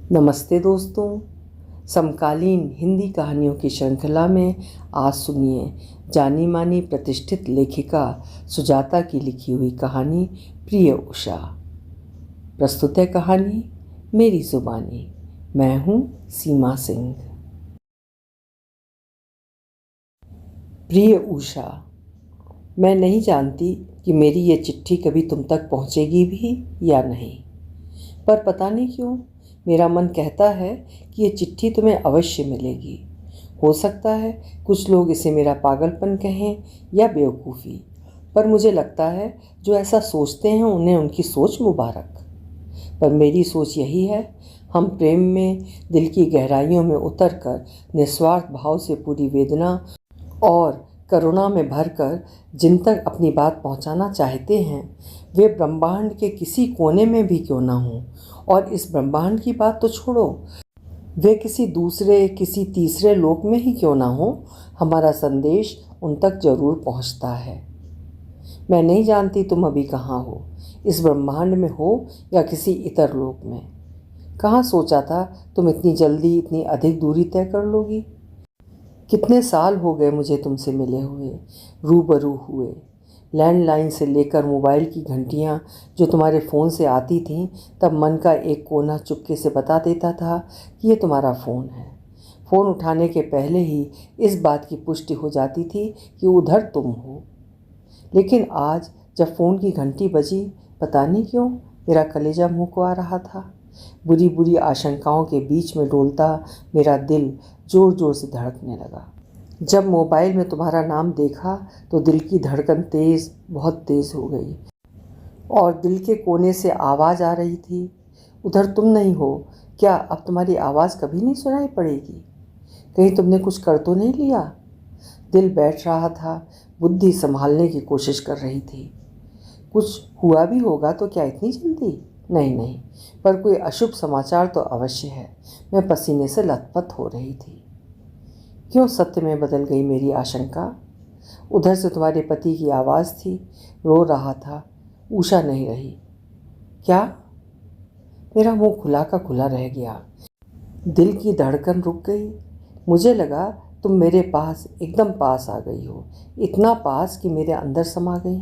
नमस्ते दोस्तों। समकालीन हिंदी कहानियों की श्रृंखला में आज सुनिए जानी मानी प्रतिष्ठित लेखिका सुजाता की लिखी हुई कहानी प्रिय उषा। प्रस्तुत है कहानी मेरी जुबानी। मैं हूँ सीमा सिंह। प्रिय उषा, मैं नहीं जानती कि मेरी ये चिट्ठी कभी तुम तक पहुँचेगी भी या नहीं, पर पता नहीं क्यों मेरा मन कहता है कि ये चिट्ठी तुम्हें अवश्य मिलेगी। हो सकता है कुछ लोग इसे मेरा पागलपन कहें या बेवकूफ़ी, पर मुझे लगता है जो ऐसा सोचते हैं उन्हें उनकी सोच मुबारक। पर मेरी सोच यही है, हम प्रेम में दिल की गहराइयों में उतरकर निस्वार्थ भाव से पूरी वेदना और करुणा में भरकर जिन तक अपनी बात पहुंचाना चाहते हैं वे ब्रह्मांड के किसी कोने में भी क्यों ना हों, और इस ब्रह्मांड की बात तो छोड़ो, वे किसी तीसरे लोक में ही क्यों ना हो, हमारा संदेश उन तक जरूर पहुंचता है। मैं नहीं जानती तुम अभी कहाँ हो, इस ब्रह्मांड में हो या किसी इतर लोक में। कहाँ सोचा था तुम इतनी जल्दी इतनी अधिक दूरी तय कर लोगी। कितने साल हो गए मुझे तुमसे मिले हुए, रूबरू हुए। लैंडलाइन से लेकर मोबाइल की घंटियाँ जो तुम्हारे फ़ोन से आती थीं, तब मन का एक कोना चुपके से बता देता था कि ये तुम्हारा फ़ोन है। फ़ोन उठाने के पहले ही इस बात की पुष्टि हो जाती थी कि उधर तुम हो। लेकिन आज जब फ़ोन की घंटी बजी, पता नहीं क्यों मेरा कलेजा मुँह को आ रहा था। बुरी बुरी आशंकाओं के बीच में डोलता मेरा दिल ज़ोर ज़ोर से धड़कने लगा। जब मोबाइल में तुम्हारा नाम देखा तो दिल की धड़कन बहुत तेज़ हो गई और दिल के कोने से आवाज़ आ रही थी, उधर तुम नहीं हो क्या? अब तुम्हारी आवाज़ कभी नहीं सुनाई पड़ेगी? कहीं तुमने कुछ कर तो नहीं लिया? दिल बैठ रहा था, बुद्धि संभालने की कोशिश कर रही थी। कुछ हुआ भी होगा तो क्या इतनी जल्दी? नहीं, पर कोई अशुभ समाचार तो अवश्य है। मैं पसीने से लथपथ हो रही थी। क्यों सत्य में बदल गई मेरी आशंका। उधर से तुम्हारे पति की आवाज़ थी, रो रहा था, उषा नहीं रही। क्या? मेरा मुंह खुला का खुला रह गया। दिल की धड़कन रुक गई। मुझे लगा तुम मेरे पास, एकदम पास आ गई हो, इतना पास कि मेरे अंदर समा गई।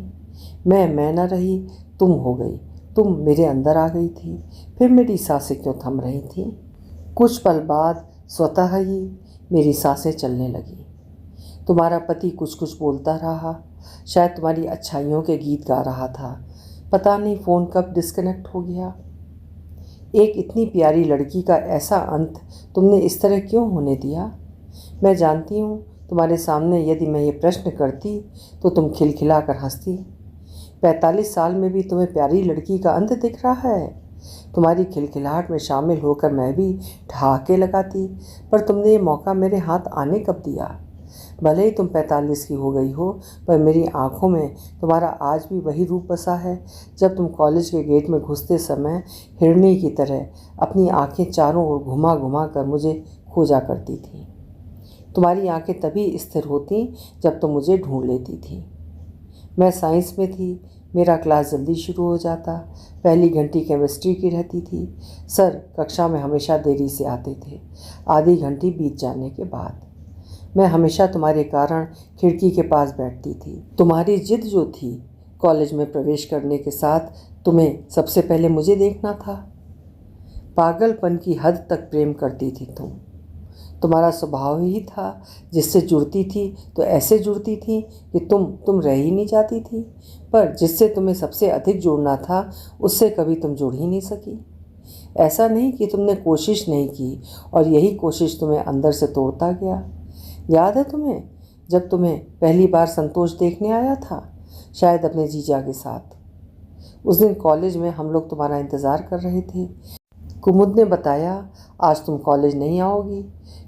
मैं न रही, तुम हो गई। तुम मेरे अंदर आ गई थी। फिर मेरी सांसें क्यों थम रही थीं? कुछ पल बाद स्वतः ही मेरी सांसें चलने लगी। तुम्हारा पति कुछ कुछ बोलता रहा, शायद तुम्हारी अच्छाइयों के गीत गा रहा था। पता नहीं फ़ोन कब डिस्कनेक्ट हो गया। एक इतनी प्यारी लड़की का ऐसा अंत तुमने इस तरह क्यों होने दिया? मैं जानती हूँ तुम्हारे सामने यदि मैं ये प्रश्न करती तो तुम खिलखिला कर हंसती। 45 साल में भी तुम्हें प्यारी लड़की का अंत दिख रहा है। तुम्हारी खिलखिलाहट में शामिल होकर मैं भी ठहाके लगाती, पर तुमने ये मौका मेरे हाथ आने कब दिया? भले ही तुम 45 की हो गई हो, पर मेरी आंखों में तुम्हारा आज भी वही रूप बसा है जब तुम कॉलेज के गेट में घुसते समय हिरनी की तरह अपनी आंखें चारों ओर घुमा घुमा कर मुझे खोजा करती थी। तुम्हारी आंखें तभी स्थिर होती जब तुम मुझे ढूंढ लेती थी। मैं साइंस में थी, मेरा क्लास जल्दी शुरू हो जाता। पहली घंटी केमिस्ट्री की रहती थी। सर कक्षा में हमेशा देरी से आते थे, आधी घंटी बीत जाने के बाद। मैं हमेशा तुम्हारे कारण खिड़की के पास बैठती थी। तुम्हारी जिद जो थी, कॉलेज में प्रवेश करने के साथ तुम्हें सबसे पहले मुझे देखना था। पागलपन की हद तक प्रेम करती थी तुम। तुम्हारा स्वभाव ही था, जिससे जुड़ती थी तो ऐसे जुड़ती थी कि तुम रह ही नहीं जाती थी, पर जिससे तुम्हें सबसे अधिक जुड़ना था उससे कभी तुम जुड़ ही नहीं सकी। ऐसा नहीं कि तुमने कोशिश नहीं की, और यही कोशिश तुम्हें अंदर से तोड़ता गया। याद है तुम्हें जब तुम्हें पहली बार संतोष देखने आया था, शायद अपने जीजा के साथ? उस दिन कॉलेज में हम लोग तुम्हारा इंतज़ार कर रहे थे। कुमुद ने बताया आज तुम कॉलेज नहीं आओगी,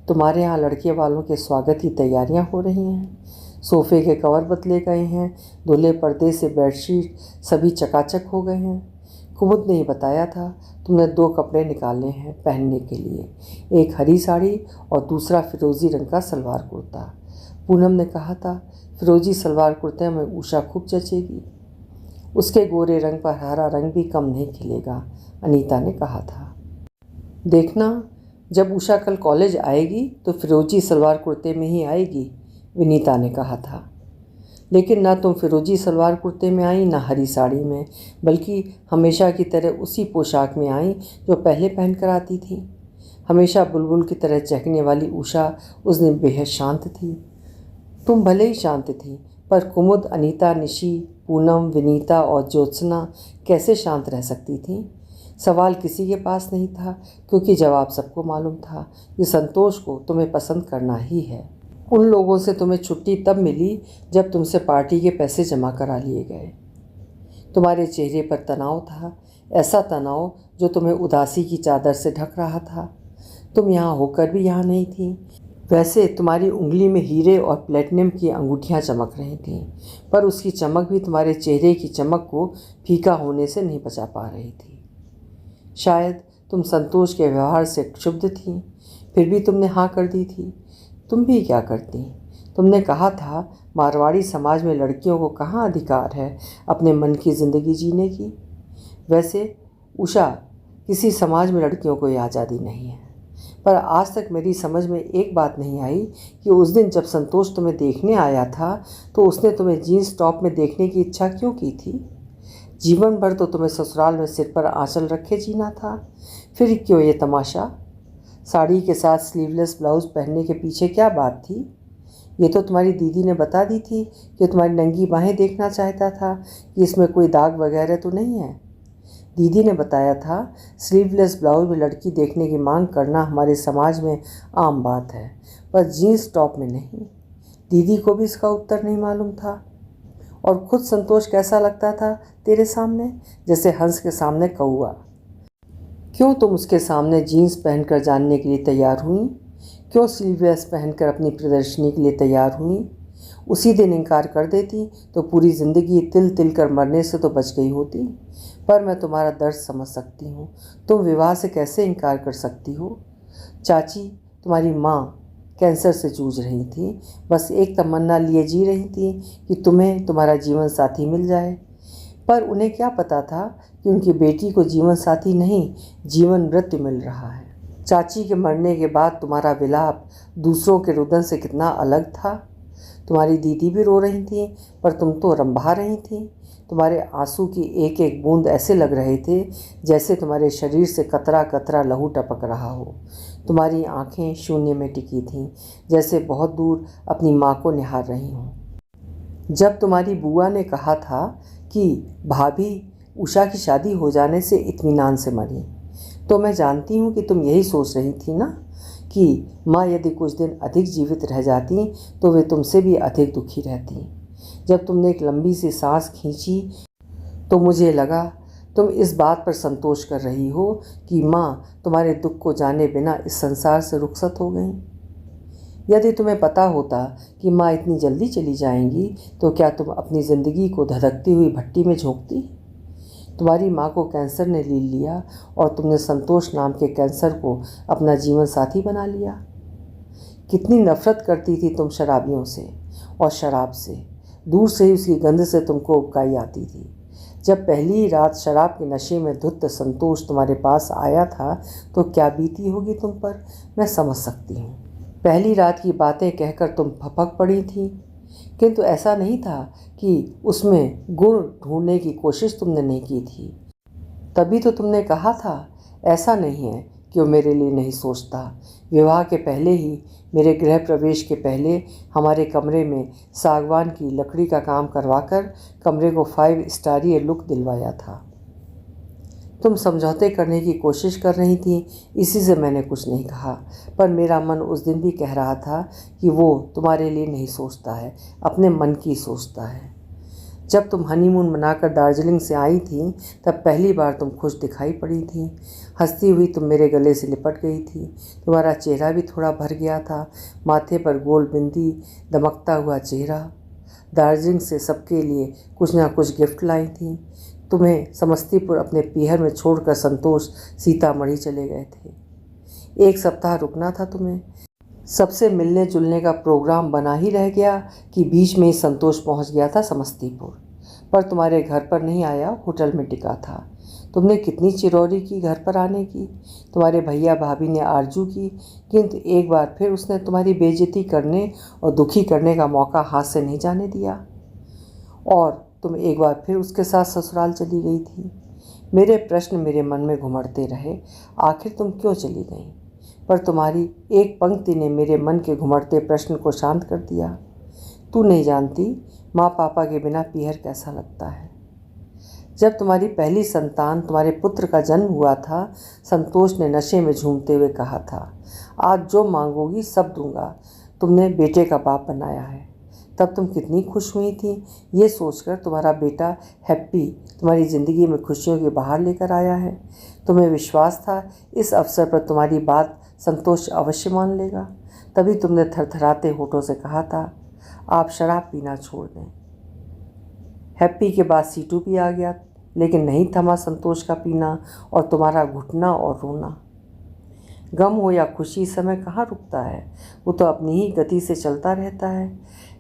तुम्हारे यहाँ लड़के वालों के स्वागत की तैयारियाँ हो रही हैं। सोफ़े के कवर बदले गए हैं, धुले पर्दे से बेडशीट सभी चकाचक हो गए हैं। कुमुद ने ही बताया था तुमने 2 कपड़े निकाले हैं पहनने के लिए, एक हरी साड़ी और दूसरा फिरोज़ी रंग का सलवार कुर्ता। पूनम ने कहा था फिरोजी सलवार कुर्ते में उषा खूब जचेगी, उसके गोरे रंग पर हरा रंग भी कम नहीं खिलेगा, अनीता ने कहा था। देखना, जब उषा कल कॉलेज आएगी तो फिरोजी सलवार कुर्ते में ही आएगी, विनीता ने कहा था। लेकिन ना तुम फिरोजी सलवार कुर्ते में आई, ना हरी साड़ी में, बल्कि हमेशा की तरह उसी पोशाक में आई जो पहले पहन कर आती थी। हमेशा बुलबुल की तरह चहकने वाली उषा उस दिन बेहद शांत थी। तुम भले ही शांत थी, पर कुमुद, अनीता, निशी, पूनम, विनीता और ज्योत्सना कैसे शांत रह सकती थी? सवाल किसी के पास नहीं था, क्योंकि जवाब सबको मालूम था कि संतोष को तुम्हें पसंद करना ही है। उन लोगों से तुम्हें छुट्टी तब मिली जब तुमसे पार्टी के पैसे जमा करा लिए गए। तुम्हारे चेहरे पर तनाव था, ऐसा तनाव जो तुम्हें उदासी की चादर से ढक रहा था। तुम यहाँ होकर भी यहाँ नहीं थी। वैसे तुम्हारी उंगली में हीरे और प्लेटिनम की अंगूठियाँ चमक रही थीं, पर उसकी चमक भी तुम्हारे चेहरे की चमक को फीका होने से नहीं बचा पा रही थी। शायद तुम संतोष के व्यवहार से क्षुब्ध थीं, फिर भी तुमने हाँ कर दी थी। तुम भी क्या करती? तुमने कहा था मारवाड़ी समाज में लड़कियों को कहाँ अधिकार है अपने मन की ज़िंदगी जीने की। वैसे उषा, किसी समाज में लड़कियों को ये आज़ादी नहीं है, पर आज तक मेरी समझ में एक बात नहीं आई कि उस दिन जब संतोष तुम्हें देखने आया था तो उसने तुम्हें जीन्स टॉप में देखने की इच्छा क्यों की थी? जीवन भर तो तुम्हें ससुराल में सिर पर आंचल रखे जीना था, फिर क्यों ये तमाशा? साड़ी के साथ स्लीवलेस ब्लाउज पहनने के पीछे क्या बात थी? ये तो तुम्हारी दीदी ने बता दी थी कि तुम्हारी नंगी बाहें देखना चाहता था कि इसमें कोई दाग वगैरह तो नहीं है। दीदी ने बताया था स्लीवलेस ब्लाउज में लड़की देखने की मांग करना हमारे समाज में आम बात है, पर जीन्स टॉप में नहीं। दीदी को भी इसका उत्तर नहीं मालूम था। और खुद संतोष कैसा लगता था तेरे सामने? जैसे हंस के सामने कौआ। क्यों तुम उसके सामने जीन्स पहनकर जानने के लिए तैयार हुई? क्यों स्लीवलेस पहनकर अपनी प्रदर्शनी के लिए तैयार हुई? उसी दिन इनकार कर देती तो पूरी ज़िंदगी तिल तिल कर मरने से तो बच गई होती। पर मैं तुम्हारा दर्द समझ सकती हूँ। तुम विवाह से कैसे इनकार कर सकती हो? चाची, तुम्हारी माँ कैंसर से जूझ रही थी, बस एक तमन्ना लिए जी रही थी कि तुम्हें तुम्हारा जीवन साथी मिल जाए। पर उन्हें क्या पता था कि उनकी बेटी को जीवन साथी नहीं, जीवन मृत्यु मिल रहा है। चाची के मरने के बाद तुम्हारा विलाप दूसरों के रुदन से कितना अलग था। तुम्हारी दीदी भी रो रही थी, पर तुम तो रंभा रही थी। तुम्हारे आंसू की एक एक बूंद ऐसे लग रहे थे जैसे तुम्हारे शरीर से कतरा कतरा लहू टपक रहा हो। तुम्हारी आंखें शून्य में टिकी थीं, जैसे बहुत दूर अपनी माँ को निहार रही हों। जब तुम्हारी बुआ ने कहा था कि भाभी उषा की शादी हो जाने से इत्मीनान से मरी, तो मैं जानती हूँ कि तुम यही सोच रही थी ना कि माँ यदि कुछ दिन अधिक जीवित रह जाती तो वे तुमसे भी अधिक दुखी रहती। जब तुमने एक लंबी सी सांस खींची तो मुझे लगा तुम इस बात पर संतोष कर रही हो कि माँ तुम्हारे दुख को जाने बिना इस संसार से रुखसत हो गई। यदि तुम्हें पता होता कि माँ इतनी जल्दी चली जाएंगी तो क्या तुम अपनी ज़िंदगी को धधकती हुई भट्टी में झोंकती? तुम्हारी माँ को कैंसर ने ले लिया और तुमने संतोष नाम के कैंसर को अपना जीवन साथी बना लिया। कितनी नफरत करती थी तुम शराबियों से और शराब से। दूर से ही उसकी गंध से तुमको उबकाई आती थी। जब पहली रात शराब के नशे में धुत संतोष तुम्हारे पास आया था तो क्या बीती होगी तुम पर, मैं समझ सकती हूँ। पहली रात की बातें कहकर तुम फपक पड़ी थी, किंतु ऐसा नहीं था कि उसमें गुण ढूंढने की कोशिश तुमने नहीं की थी। तभी तो तुमने कहा था ऐसा नहीं है कि वो मेरे लिए नहीं सोचता। विवाह के पहले ही, मेरे गृह प्रवेश के पहले, हमारे कमरे में सागवान की लकड़ी का काम करवाकर कमरे को 5 स्टारीय लुक दिलवाया था। तुम समझौते करने की कोशिश कर रही थी, इसी से मैंने कुछ नहीं कहा, पर मेरा मन उस दिन भी कह रहा था कि वो तुम्हारे लिए नहीं सोचता है, अपने मन की सोचता है। जब तुम हनीमून मनाकर दार्जिलिंग से आई थी तब पहली बार तुम खुश दिखाई पड़ी थी। हंसती हुई तुम मेरे गले से लिपट गई थी। तुम्हारा चेहरा भी थोड़ा भर गया था, माथे पर गोल बिंदी, दमकता हुआ चेहरा। दार्जिलिंग से सबके लिए कुछ ना कुछ गिफ्ट लाई थी। तुम्हें समस्तीपुर अपने पीहर में छोड़कर संतोष सीतामढ़ी चले गए थे। 1 सप्ताह रुकना था तुम्हें। सबसे मिलने जुलने का प्रोग्राम बना ही रह गया कि बीच में ही संतोष पहुंच गया था समस्तीपुर। पर तुम्हारे घर पर नहीं आया, होटल में टिका था। तुमने कितनी चिरौरी की घर पर आने की। तुम्हारे भैया भाभी ने आरजू की, किंतु एक बार फिर उसने तुम्हारी बेइज्जती करने और दुखी करने का मौका हाथ से नहीं जाने दिया। और तुम एक बार फिर उसके साथ ससुराल चली गई थी। मेरे प्रश्न मेरे मन में घुमड़ते रहे, आखिर तुम क्यों चली गई? पर तुम्हारी एक पंक्ति ने मेरे मन के घुमड़ते प्रश्न को शांत कर दिया। तू नहीं जानती माँ पापा के बिना पीहर कैसा लगता है। जब तुम्हारी पहली संतान तुम्हारे पुत्र का जन्म हुआ था, संतोष ने नशे में झूमते हुए कहा था, आज जो मांगोगी सब दूंगा, तुमने बेटे का बाप बनाया है। तब तुम कितनी खुश हुई थी ये सोचकर तुम्हारा बेटा हैप्पी तुम्हारी ज़िंदगी में खुशियों की बहार लेकर आया है। तुम्हें विश्वास था इस अवसर पर तुम्हारी बात संतोष अवश्य मान लेगा। तभी तुमने थरथराते होठों से कहा था, आप शराब पीना छोड़ दें। हैप्पी के बाद सीटू भी आ गया, लेकिन नहीं थमा संतोष का पीना और तुम्हारा घुटना और रोना। गम हो या खुशी, समय कहाँ रुकता है, वो तो अपनी ही गति से चलता रहता है।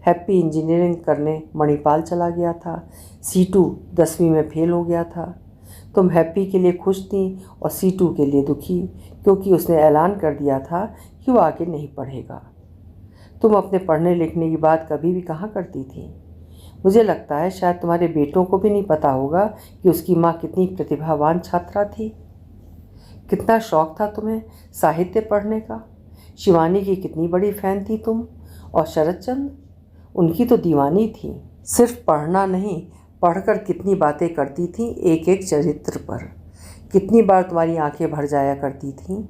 हैप्पी इंजीनियरिंग करने मणिपाल चला गया था, सीटू 10वीं में फेल हो गया था। तुम हैप्पी के लिए खुश थी और सीटू के लिए दुखी, क्योंकि उसने ऐलान कर दिया था कि वो आगे नहीं पढ़ेगा। तुम अपने पढ़ने लिखने की बात कभी भी कहाँ करती थी। मुझे लगता है शायद तुम्हारे बेटों को भी नहीं पता होगा कि उसकी माँ कितनी प्रतिभावान छात्रा थी। कितना शौक था तुम्हें साहित्य पढ़ने का। शिवानी की कितनी बड़ी फ़ैन थी तुम, और शरद चंद्र, उनकी तो दीवानी थी। सिर्फ पढ़ना नहीं, पढ़कर कितनी बातें करती थी एक एक चरित्र पर। कितनी बार तुम्हारी आंखें भर जाया करती थीं।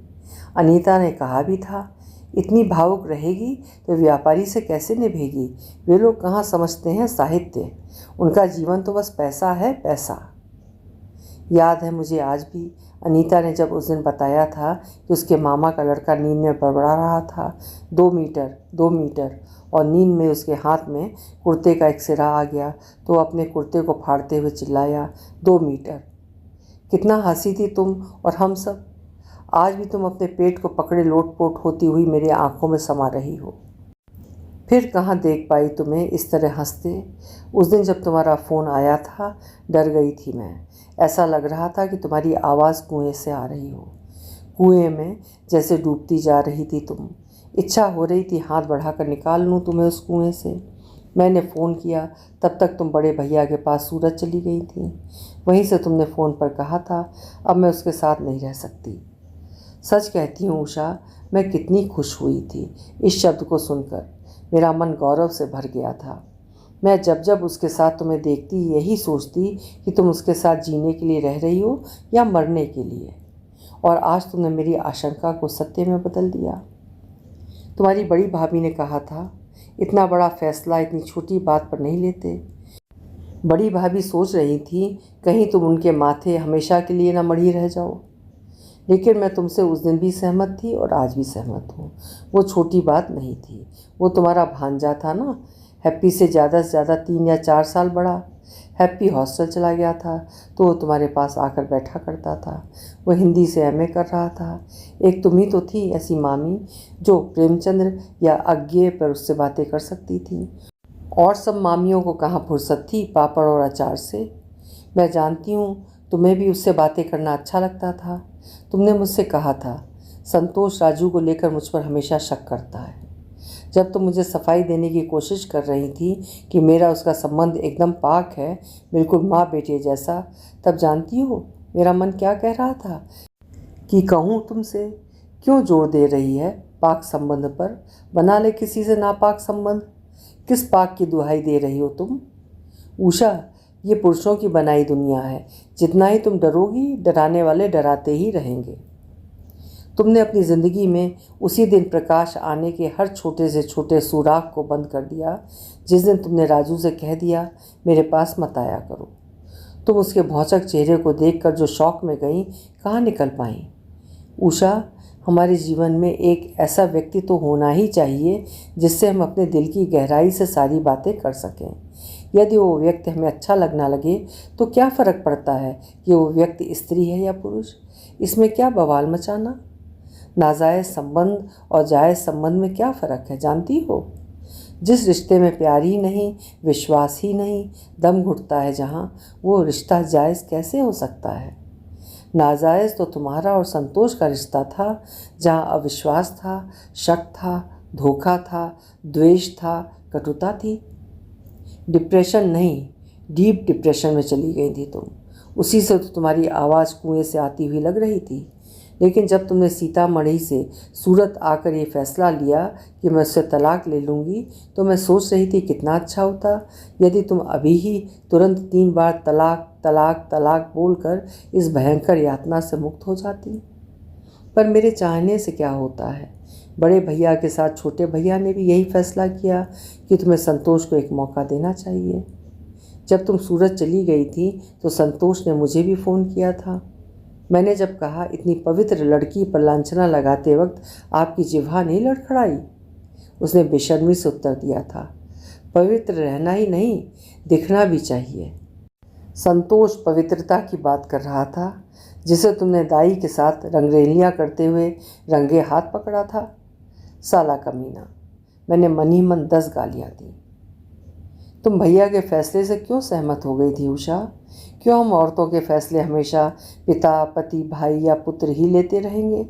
अनीता ने कहा भी था, इतनी भावुक रहेगी तो व्यापारी से कैसे निभेगी। वे लोग कहाँ समझते हैं साहित्य, उनका जीवन तो बस पैसा है, पैसा। याद है मुझे आज भी, अनीता ने जब उस दिन बताया था कि उसके मामा का लड़का नींद में बड़बड़ा रहा था, 2 मीटर, और नींद में उसके हाथ में कुर्ते का एक सिरा आ गया तो अपने कुर्ते को फाड़ते हुए चिल्लाया, 2 मीटर। कितना हंसी थी तुम और हम सब। आज भी तुम अपने पेट को पकड़े लोटपोट होती हुई मेरी आंखों में समा रही हो। फिर कहाँ देख पाई तुम्हें इस तरह हंसते। उस दिन जब तुम्हारा फ़ोन आया था, डर गई थी मैं। ऐसा लग रहा था कि तुम्हारी आवाज़ कुएं से आ रही हो, कुएं में जैसे डूबती जा रही थी तुम। इच्छा हो रही थी हाथ बढ़ाकर निकाल लूँ तुम्हें उस कुएं से। मैंने फ़ोन किया, तब तक तुम बड़े भैया के पास सूरत चली गई थी। वहीं से तुमने फ़ोन पर कहा था, अब मैं उसके साथ नहीं रह सकती। सच कहती हूँ उषा, मैं कितनी खुश हुई थी इस शब्द को सुनकर। मेरा मन गौरव से भर गया था। मैं जब जब उसके साथ तुम्हें देखती यही सोचती कि तुम उसके साथ जीने के लिए रह रही हो या मरने के लिए। और आज तुमने मेरी आशंका को सत्य में बदल दिया। तुम्हारी बड़ी भाभी ने कहा था, इतना बड़ा फैसला इतनी छोटी बात पर नहीं लेते। बड़ी भाभी सोच रही थी कहीं तुम उनके माथे हमेशा के लिए न मढ़ी रह जाओ। लेकिन मैं तुमसे उस दिन भी सहमत थी और आज भी सहमत हूँ। वो छोटी बात नहीं थी। वो तुम्हारा भांजा था ना, हैप्पी से ज़्यादा 3 या 4 साल बड़ा। हैप्पी हॉस्टल चला गया था तो वो तुम्हारे पास आकर बैठा करता था। वो हिंदी से एमए कर रहा था। एक तुम ही तो थी ऐसी मामी जो प्रेमचंद्र या अज्ञे पर उससे बातें कर सकती थी। और सब मामियों को कहाँ फुर्सत थी पापड़ और अचार से। मैं जानती हूँ तुम्हें भी उससे बातें करना अच्छा लगता था। तुमने मुझसे कहा था, संतोष राजू को लेकर मुझ पर हमेशा शक करता है। जब तुम मुझे सफाई देने की कोशिश कर रही थी कि मेरा उसका संबंध एकदम पाक है, बिल्कुल माँ बेटे जैसा, तब जानती हो मेरा मन क्या कह रहा था कि कहूँ तुमसे, क्यों जोर दे रही है पाक संबंध पर, बना ले किसी से नापाक संबंध। किस पाक की दुहाई दे रही हो तुम? उषा, ये पुरुषों की बनाई दुनिया है। जितना ही तुम डरोगी, डराने वाले डराते ही रहेंगे। तुमने अपनी ज़िंदगी में उसी दिन प्रकाश आने के हर छोटे से छोटे सुराख को बंद कर दिया जिस दिन तुमने राजू से कह दिया, मेरे पास मत आया करो। तुम उसके भौचक चेहरे को देखकर जो शौक में गई, कहाँ निकल पाई। उषा, हमारे जीवन में एक ऐसा व्यक्ति तो होना ही चाहिए जिससे हम अपने दिल की गहराई से सारी बातें कर सकें। यदि वो व्यक्ति हमें अच्छा लगना लगे तो क्या फ़र्क पड़ता है कि वो व्यक्ति स्त्री है या पुरुष। इसमें क्या बवाल मचाना। नाजायज़ संबंध और जायज़ संबंध में क्या फ़र्क है जानती हो। जिस रिश्ते में प्यार ही नहीं, विश्वास ही नहीं, दम घुटता है जहाँ, वो रिश्ता जायज़ कैसे हो सकता है। नाजायज़ तो तुम्हारा और संतोष का रिश्ता था, जहाँ अविश्वास था, शक था, धोखा था, द्वेष था, कटुता थी। डिप्रेशन नहीं, डीप डिप्रेशन में चली गई थी तुम। उसी से तो तुम्हारी आवाज़ कुएं से आती हुई लग रही थी। लेकिन जब तुमने सीतामढ़ी से सूरत आकर ये फैसला लिया कि मैं उससे तलाक ले लूँगी, तो मैं सोच रही थी कितना अच्छा होता यदि तुम अभी ही तुरंत 3 बार तलाक तलाक तलाक बोलकर इस भयंकर यातना से मुक्त हो जाती। पर मेरे चाहने से क्या होता है। बड़े भैया के साथ छोटे भैया ने भी यही फैसला किया कि तुम्हें संतोष को एक मौका देना चाहिए। जब तुम सूरत चली गई थी तो संतोष ने मुझे भी फ़ोन किया था। मैंने जब कहा इतनी पवित्र लड़की पर लांछना लगाते वक्त आपकी जिह्वा नहीं लड़खड़ाई, उसने बेशर्मी से उत्तर दिया था, पवित्र रहना ही नहीं, दिखना भी चाहिए। संतोष पवित्रता की बात कर रहा था, जिसे तुमने दाई के साथ रंगरेलियाँ करते हुए रंगे हाथ पकड़ा था। साला कमीना, मैंने मन ही मन 10 गालियाँ दी। तुम भैया के फैसले से क्यों सहमत हो गई थी उषा? क्यों हम औरतों के फैसले हमेशा पिता, पति, भाई या पुत्र ही लेते रहेंगे?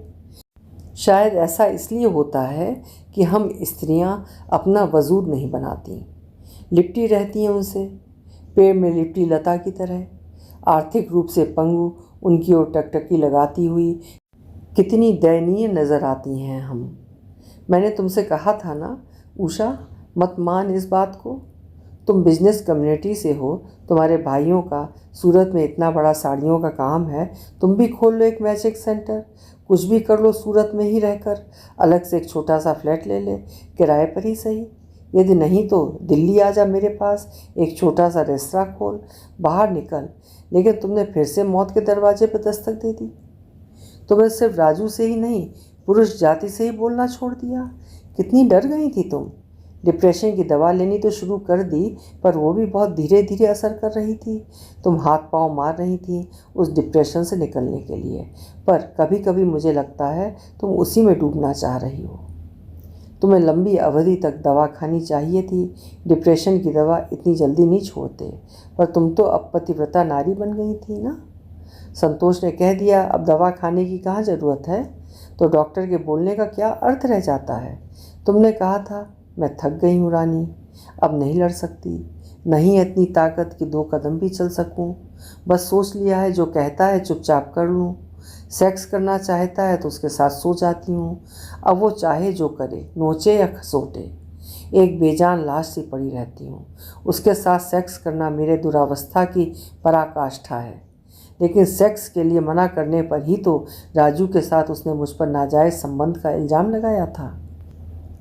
शायद ऐसा इसलिए होता है कि हम स्त्रियां अपना वजूद नहीं बनाती, लिपटी रहती हैं उनसे, पेड़ में लिपटी लता की तरह। आर्थिक रूप से पंगु उनकी ओर टकटकी लगाती हुई कितनी दयनीय नज़र आती हैं हम। मैंने तुमसे कहा था ना उषा, मत मान इस बात को। तुम बिजनेस कम्युनिटी से हो, तुम्हारे भाइयों का सूरत में इतना बड़ा साड़ियों का काम है, तुम भी खोल लो एक मैजिक सेंटर, कुछ भी कर लो सूरत में ही रहकर। अलग से एक छोटा सा फ्लैट ले ले, किराए पर ही सही। यदि नहीं तो दिल्ली आ जा मेरे पास, एक छोटा सा रेस्तरां खोल, बाहर निकल। लेकिन तुमने फिर से मौत के दरवाजे पर दस्तक दे दी। तुम्हें सिर्फ राजू से ही नहीं, पुरुष जाति से ही बोलना छोड़ दिया। कितनी डर गई थी तुम। डिप्रेशन की दवा लेनी तो शुरू कर दी, पर वो भी बहुत धीरे धीरे असर कर रही थी। तुम हाथ पांव मार रही थी उस डिप्रेशन से निकलने के लिए, पर कभी कभी मुझे लगता है तुम उसी में डूबना चाह रही हो। तुम्हें लंबी अवधि तक दवा खानी चाहिए थी। डिप्रेशन की दवा इतनी जल्दी नहीं छोड़ते। पर तुम तो अब पतिव्रता नारी बन गई थी ना। संतोष ने कह दिया अब दवा खाने की कहाँ ज़रूरत है, तो डॉक्टर के बोलने का क्या अर्थ रह जाता है। तुमने कहा था मैं थक गई हूँ रानी, अब नहीं लड़ सकती, नहीं इतनी ताकत कि 2 कदम भी चल सकूँ। बस सोच लिया है जो कहता है चुपचाप कर लूँ। सेक्स करना चाहता है तो उसके साथ सो जाती हूँ। अब वो चाहे जो करे, नोचे या खसोटे, एक बेजान लाश सी पड़ी रहती हूँ। उसके साथ सेक्स करना मेरे दुरावस्था की पराकाष्ठा है। लेकिन सेक्स के लिए मना करने पर ही तो राजू के साथ उसने मुझ पर नाजायज़ संबंध का इल्ज़ाम लगाया था।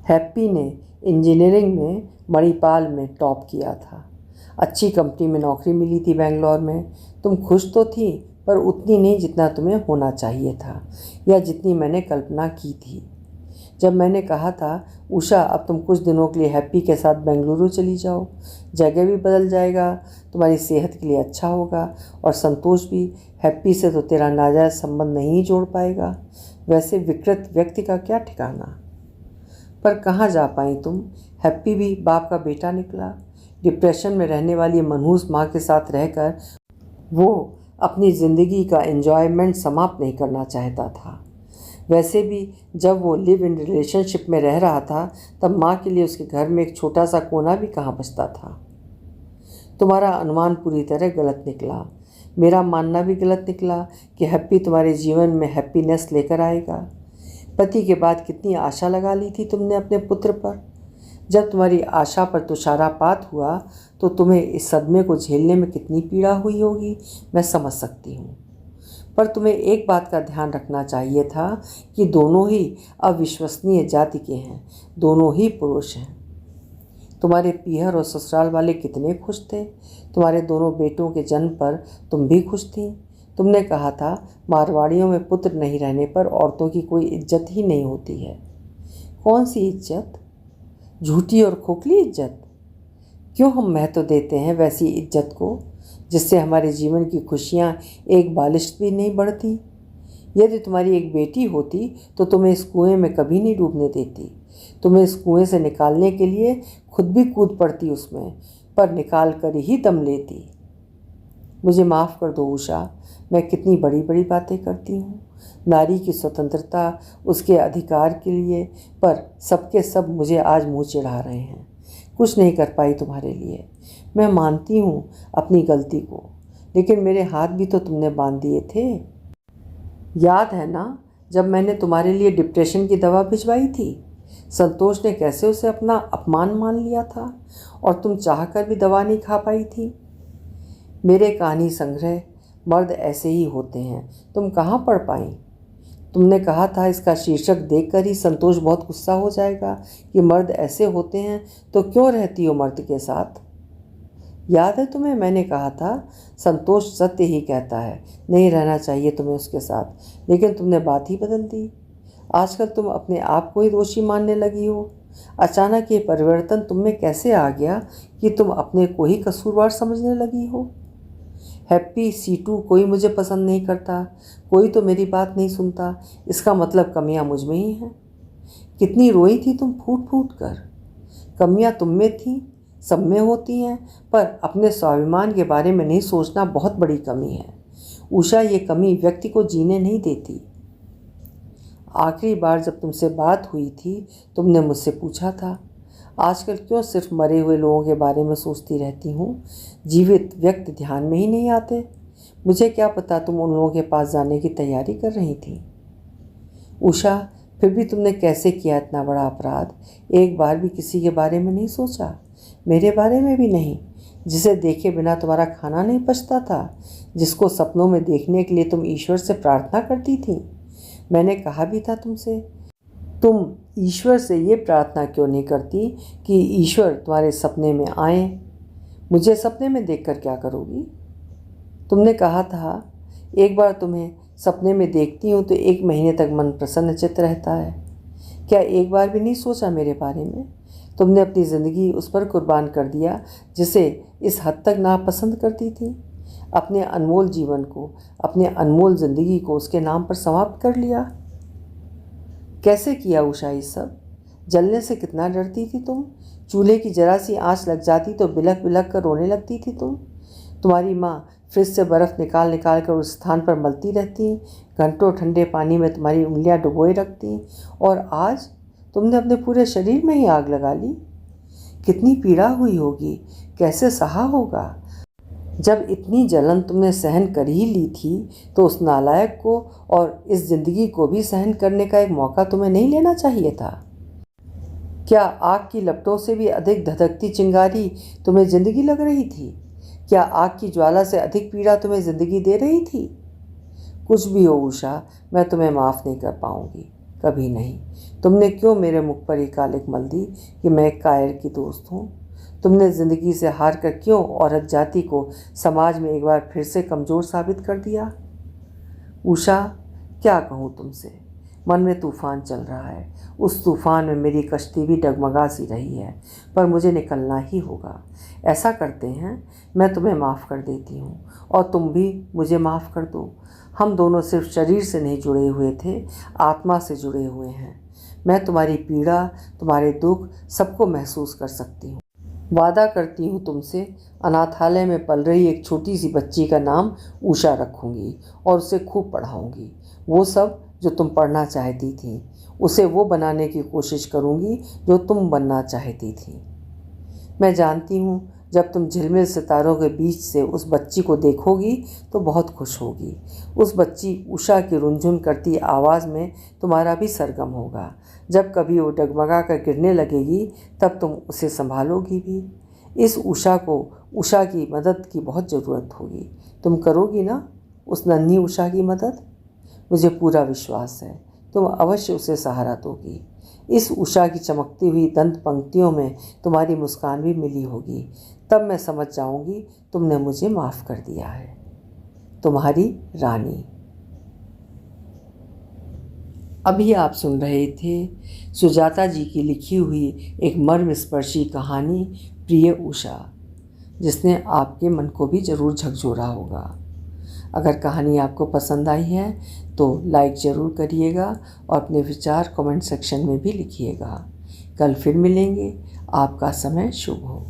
हैप्पी ने इंजीनियरिंग में मणिपाल में टॉप किया था। अच्छी कंपनी में नौकरी मिली थी बेंगलोर में। तुम खुश तो थी, पर उतनी नहीं जितना तुम्हें होना चाहिए था, या जितनी मैंने कल्पना की थी। जब मैंने कहा था उषा अब तुम कुछ दिनों के लिए हैप्पी के साथ बेंगलुरु चली जाओ, जगह भी बदल जाएगा, तुम्हारी सेहत के लिए अच्छा होगा, और संतोष भी हैप्पी से तो तेरा नाजायज़ संबंध नहीं जोड़ पाएगा। वैसे विकृत व्यक्ति का क्या ठिकाना। पर कहाँ जा पाई तुम। हैप्पी भी बाप का बेटा निकला। डिप्रेशन में रहने वाली मनहूस माँ के साथ रहकर वो अपनी ज़िंदगी का एंजॉयमेंट समाप्त नहीं करना चाहता था। वैसे भी जब वो लिव इन रिलेशनशिप में रह रहा था, तब माँ के लिए उसके घर में एक छोटा सा कोना भी कहाँ बचता था। तुम्हारा अनुमान पूरी तरह गलत निकला। मेरा मानना भी गलत निकला कि हैप्पी तुम्हारे जीवन में हैप्पीनेस लेकर आएगा। पति के बाद कितनी आशा लगा ली थी तुमने अपने पुत्र पर। जब तुम्हारी आशा पर तुषारापात हुआ तो तुम्हें इस सदमे को झेलने में कितनी पीड़ा हुई होगी, मैं समझ सकती हूँ। पर तुम्हें एक बात का ध्यान रखना चाहिए था कि दोनों ही अविश्वसनीय जाति के हैं, दोनों ही पुरुष हैं। तुम्हारे पीहर और ससुराल वाले कितने खुश थे। तुम्हारे दोनों बेटों के जन्म पर तुम भी खुश थी। तुमने कहा था मारवाड़ियों में पुत्र नहीं रहने पर औरतों की कोई इज्जत ही नहीं होती है। कौन सी इज्जत? झूठी और खोखली इज्जत। क्यों हम महत्व देते हैं वैसी इज्जत को जिससे हमारे जीवन की खुशियाँ एक बालिश भी नहीं बढ़ती। यदि तुम्हारी एक बेटी होती तो तुम्हें इस कुएं में कभी नहीं डूबने देती। तुम्हें इस कुएं से निकालने के लिए खुद भी कूद पड़ती उसमें, पर निकाल कर ही दम लेती। मुझे माफ़ कर दो उषा, मैं कितनी बड़ी बड़ी बातें करती हूँ नारी की स्वतंत्रता, उसके अधिकार के लिए, पर सबके सब मुझे आज मुँह चिढ़ा रहे हैं। कुछ नहीं कर पाई तुम्हारे लिए। मैं मानती हूँ अपनी गलती को, लेकिन मेरे हाथ भी तो तुमने बांध दिए थे। याद है ना जब मैंने तुम्हारे लिए डिप्रेशन की दवा भिजवाई थी? संतोष ने कैसे उसे अपना अपमान मान लिया था और तुम चाहकर भी दवा नहीं खा पाई थी। मेरे कहानी संग्रह मर्द ऐसे ही होते हैं, तुम कहाँ पढ़ पाई? तुमने कहा था इसका शीर्षक देखकर ही संतोष बहुत गुस्सा हो जाएगा कि मर्द ऐसे होते हैं, तो क्यों रहती हो मर्द के साथ? याद है तुम्हें मैंने कहा था संतोष सत्य ही कहता है, नहीं रहना चाहिए तुम्हें उसके साथ, लेकिन तुमने बात ही बदल दी। आजकल तुम अपने आप को ही दोषी मानने लगी हो। अचानक ये परिवर्तन तुम में कैसे आ गया कि तुम अपने को ही कसूरवार समझने लगी हो? हैप्पी सीटू, कोई मुझे पसंद नहीं करता, कोई तो मेरी बात नहीं सुनता, इसका मतलब कमियां मुझ में ही हैं। कितनी रोई थी तुम फूट फूट कर। कमियां तुम में थी, सब में होती हैं, पर अपने स्वाभिमान के बारे में नहीं सोचना बहुत बड़ी कमी है। उषा, ये कमी व्यक्ति को जीने नहीं देती। आखिरी बार जब तुमसे बात हुई थी तुमने मुझसे पूछा था, आजकल क्यों सिर्फ मरे हुए लोगों के बारे में सोचती रहती हूँ, जीवित व्यक्ति ध्यान में ही नहीं आते। मुझे क्या पता तुम उन लोगों के पास जाने की तैयारी कर रही थी। उषा, फिर भी तुमने कैसे किया इतना बड़ा अपराध? एक बार भी किसी के बारे में नहीं सोचा, मेरे बारे में भी नहीं, जिसे देखे बिना तुम्हारा खाना नहीं पचता था, जिसको सपनों में देखने के लिए तुम ईश्वर से प्रार्थना करती थी। मैंने कहा भी था तुमसे, तुम ईश्वर से ये प्रार्थना क्यों नहीं करती कि ईश्वर तुम्हारे सपने में आए? मुझे सपने में देखकर क्या करोगी? तुमने कहा था एक बार तुम्हें सपने में देखती हूँ तो 1 महीने तक मन प्रसन्नचित्त रहता है। क्या एक बार भी नहीं सोचा मेरे बारे में? तुमने अपनी ज़िंदगी उस पर कुर्बान कर दिया जिसे इस हद तक नापसंद करती थी। अपने अनमोल जीवन को, अपने अनमोल ज़िंदगी को उसके नाम पर समाप्त कर लिया। कैसे किया उषा ये सब? जलने से कितना डरती थी तुम? चूल्हे की जरा सी आंच लग जाती तो बिलख बिलख कर रोने लगती थी तुम। तुम्हारी माँ फ्रिज से बर्फ़ निकाल निकाल कर उस स्थान पर मलती रहती, घंटों ठंडे पानी में तुम्हारी उंगलियां डुबोए रखती, और आज तुमने अपने पूरे शरीर में ही आग लगा ली। कितनी पीड़ा हुई होगी, कैसे सहा होगा? जब इतनी जलन तुमने सहन कर ही ली थी तो उस नालायक को और इस ज़िंदगी को भी सहन करने का एक मौका तुम्हें नहीं लेना चाहिए था? क्या आग की लपटों से भी अधिक धधकती चिंगारी तुम्हें ज़िंदगी लग रही थी? क्या आग की ज्वाला से अधिक पीड़ा तुम्हें ज़िंदगी दे रही थी? कुछ भी हो उषा, मैं तुम्हें माफ़ नहीं कर पाऊँगी, कभी नहीं। तुमने क्यों मेरे मुख पर ये कालिक मल दी कि मैं एक कायर की दोस्त हूँ? तुमने ज़िंदगी से हार कर क्यों औरत जाति को समाज में एक बार फिर से कमज़ोर साबित कर दिया? उषा, क्या कहूँ तुमसे, मन में तूफ़ान चल रहा है। उस तूफ़ान में मेरी कश्ती भी डगमगा सी रही है, पर मुझे निकलना ही होगा। ऐसा करते हैं, मैं तुम्हें माफ़ कर देती हूँ और तुम भी मुझे माफ़ कर दो। हम दोनों सिर्फ शरीर से नहीं जुड़े हुए थे, आत्मा से जुड़े हुए हैं। मैं तुम्हारी पीड़ा, तुम्हारे दुख सबको महसूस कर सकती हूँ। वादा करती हूँ तुमसे, अनाथालय में पल रही एक छोटी सी बच्ची का नाम उषा रखूँगी और उसे खूब पढ़ाऊँगी। वो सब जो तुम पढ़ना चाहती थी, उसे वो बनाने की कोशिश करूँगी जो तुम बनना चाहती थी। मैं जानती हूँ जब तुम झिलमिल सितारों के बीच से उस बच्ची को देखोगी तो बहुत खुश होगी। उस बच्ची उषा की रुनझुन करती आवाज़ में तुम्हारा भी सरगम होगा। जब कभी वो डगमगा कर गिरने लगेगी तब तुम उसे संभालोगी भी। इस उषा को उषा की मदद की बहुत ज़रूरत होगी। तुम करोगी ना उस नन्ही उषा की मदद? मुझे पूरा विश्वास है तुम अवश्य उसे सहारा दोगी। इस उषा की चमकती हुई दंत पंक्तियों में तुम्हारी मुस्कान भी मिली होगी। तब मैं समझ जाऊंगी तुमने मुझे माफ़ कर दिया है। तुम्हारी रानी। अभी आप सुन रहे थे सुजाता जी की लिखी हुई एक मर्मस्पर्शी कहानी प्रिय उषा, जिसने आपके मन को भी ज़रूर झकझोरा होगा। अगर कहानी आपको पसंद आई है तो लाइक ज़रूर करिएगा और अपने विचार कमेंट सेक्शन में भी लिखिएगा। कल फिर मिलेंगे। आपका समय शुभ हो।